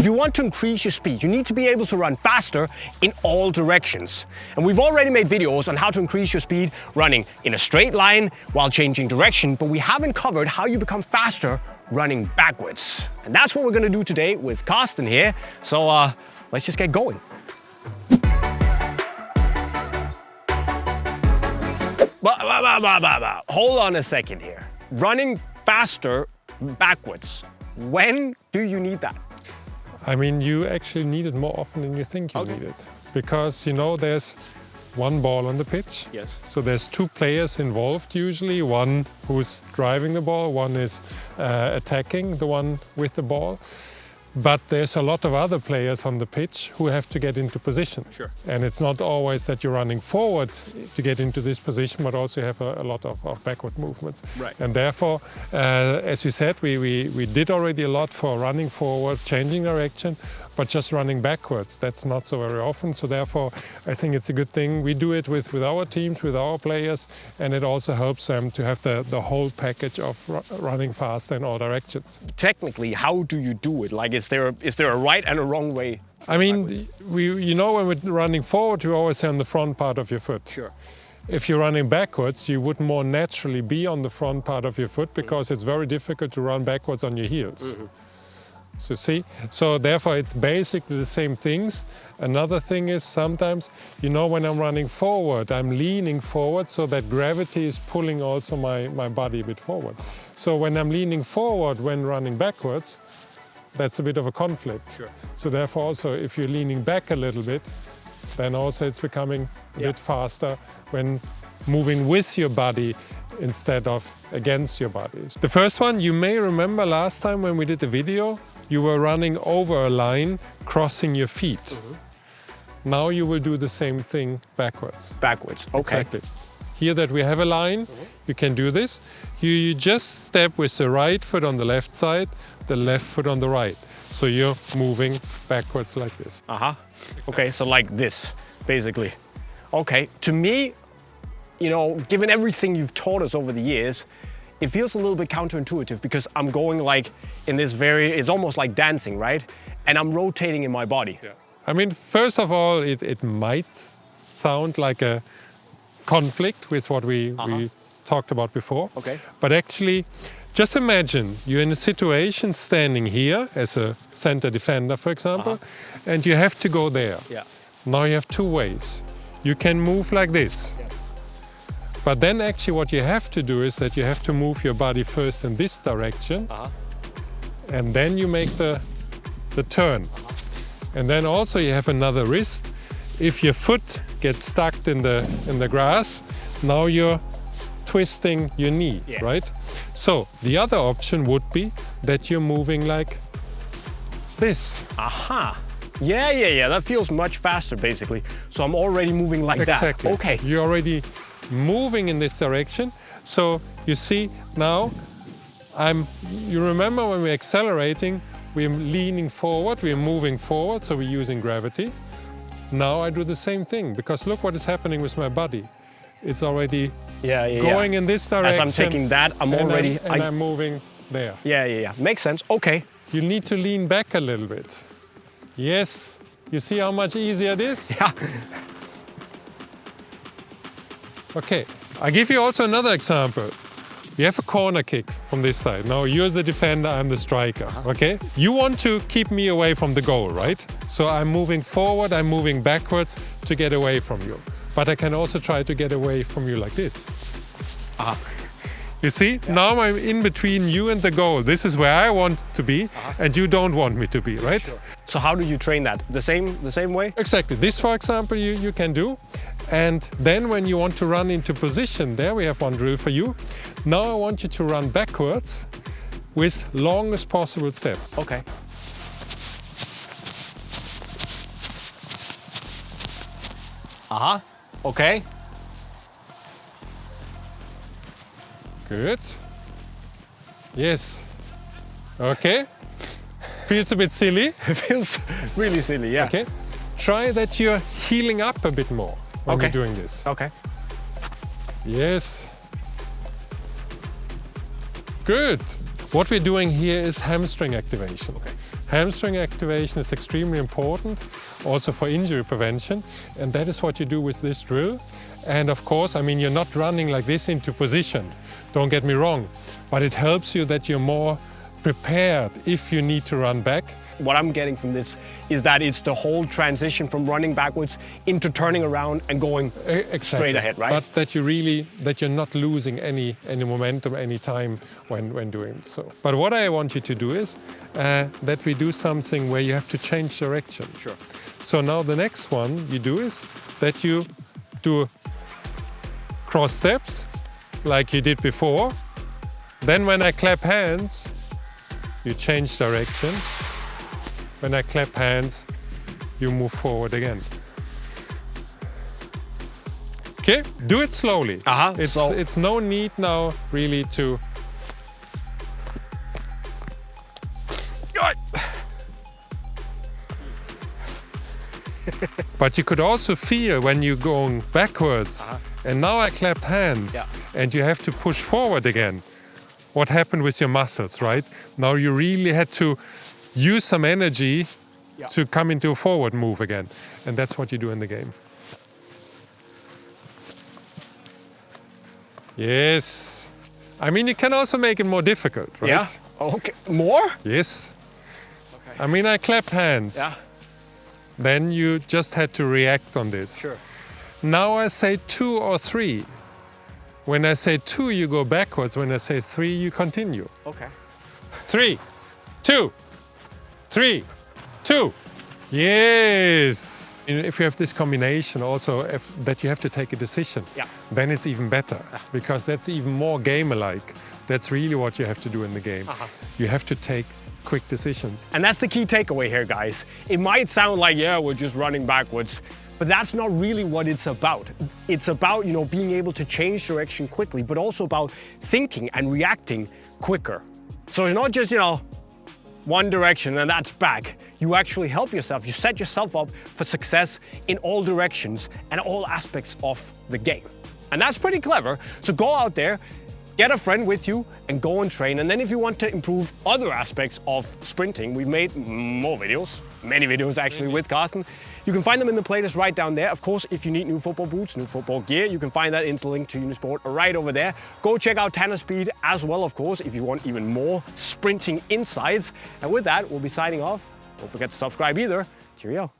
If you want to increase your speed, you need to be able to run faster in all directions. And we've already made videos on how to increase your speed running in a straight line while changing direction, but we haven't covered how you become faster running backwards. And that's what we're gonna do today with Carsten here. So let's just get going. Hold on a second here. Running faster backwards. When do you need that? I mean, you actually need it more often than you think you need it. Because, you know, there's one ball on the pitch. Yes. So there's two players involved usually. One who's driving the ball, one is attacking the one with the ball. But there's a lot of other players on the pitch who have to get into position. Sure. And it's not always that you're running forward to get into this position, but also you have a lot of backward movements. Right. And therefore, as you said, we did already a lot for running forward, changing direction, but just running backwards, that's not so very often. So therefore, I think it's a good thing. We do it with our teams, with our players, and it also helps them to have the whole package of running fast in all directions. Technically, how do you do it? Like, is there a right and a wrong way? I mean, you know, when we're running forward, you always say on the front part of your foot. Sure. If you're running backwards, you would more naturally be on the front part of your foot because it's very difficult to run backwards on your heels. So see, so therefore it's basically the same things. Another thing is sometimes, you know, when I'm running forward, I'm leaning forward so that gravity is pulling also my body a bit forward. So when I'm leaning forward when running backwards, that's a bit of a conflict. Sure. So therefore also if you're leaning back a little bit, then also it's becoming a bit faster when moving with your body instead of against your body. The first one, you may remember last time when we did the video, you were running over a line, crossing your feet. Now you will do the same thing backwards. Backwards, okay. Exactly. Here that we have a line, you can do this. You just step with the right foot on the left side, the left foot on the right. So you're moving backwards like this. Okay, so like this, basically. Okay, to me, you know, given everything you've taught us over the years, it feels a little bit counterintuitive because I'm going like in this it's almost like dancing, right? And I'm rotating in my body. Yeah. I mean, first of all, it might sound like a conflict with what we talked about before. Okay. But actually, just imagine you're in a situation standing here as a center defender, for example, and you have to go there. Yeah. Now you have two ways. You can move like this. Yeah. But then actually what you have to do is that you have to move your body first in this direction and then you make the turn. And then also you have another wrist. If your foot gets stuck in the grass, now you're twisting your knee, right? So the other option would be that you're moving like this. Yeah, that feels much faster basically. So I'm already moving like that. Exactly. Okay. You're already moving in this direction. So you see now, you remember when we're accelerating, we're leaning forward, we're moving forward, so we're using gravity. Now I do the same thing because look what is happening with my body. It's already going in this direction. As I'm taking that, I'm already... I'm moving there. Yeah. Makes sense. Okay. You need to lean back a little bit. Yes. You see how much easier it is? Yeah. Okay, I'll give you also another example. You have a corner kick from this side. Now you're the defender, I'm the striker, okay? You want to keep me away from the goal, right? So I'm moving forward, I'm moving backwards to get away from you. But I can also try to get away from you like this. You see, now I'm in between you and the goal. This is where I want to be and you don't want me to be, right? Sure. So how do you train that? The same way? Exactly. This, for example, you can do. And then when you want to run into position, there we have one drill for you. Now I want you to run backwards with longest possible steps. Okay. Okay. Good. Yes. Okay. Feels a bit silly. It feels really silly, yeah. Okay. Try that you're heeling up a bit more when you're doing this. Okay. Yes. Good. What we're doing here is hamstring activation. Okay. Hamstring activation is extremely important, also for injury prevention, and that is what you do with this drill. And of course, I mean, you're not running like this into position, don't get me wrong, but it helps you that you're more prepared if you need to run back. What I'm getting from this is that it's the whole transition from running backwards into turning around and going straight ahead, right? But that you're not losing any momentum, any time when doing so. But what I want you to do is that we do something where you have to change direction. Sure. So now the next one you do is that you do cross steps like you did before. Then when I clap hands, you change direction. When I clap hands, you move forward again. Okay, do it slowly. It's no need now really to... But you could also feel when you're going backwards. And now I clapped hands and you have to push forward again. What happened with your muscles, right? Now you really had to use some energy to come into a forward move again. And that's what you do in the game. Yes. I mean, you can also make it more difficult, right? Yeah. Okay. More? Yes. Okay. I mean, I clapped hands. Yeah. Then you just had to react on this. Sure. Now I say 2 or 3. When I say 2, you go backwards. When I say 3, you continue. Okay. 3, 2, 3, 2. Yes! If you have this combination also that you have to take a decision, then it's even better, because that's even more gamer-like. That's really what you have to do in the game. You have to take quick decisions. And that's the key takeaway here, guys. It might sound like, yeah, we're just running backwards, but that's not really what it's about. It's about, you know, being able to change direction quickly, but also about thinking and reacting quicker. So it's not just, you know, one direction and that's back. You actually help yourself. You set yourself up for success in all directions and all aspects of the game. And that's pretty clever. So go out there, get a friend with you and go and train. And then if you want to improve other aspects of sprinting, we've made more videos, many videos actually with Carsten. You can find them in the playlist right down there. Of course, if you need new football boots, new football gear, you can find that interlinked to Unisport right over there. Go check out Tanner Speed as well, of course, if you want even more sprinting insights. And with that, we'll be signing off. Don't forget to subscribe either. Cheerio.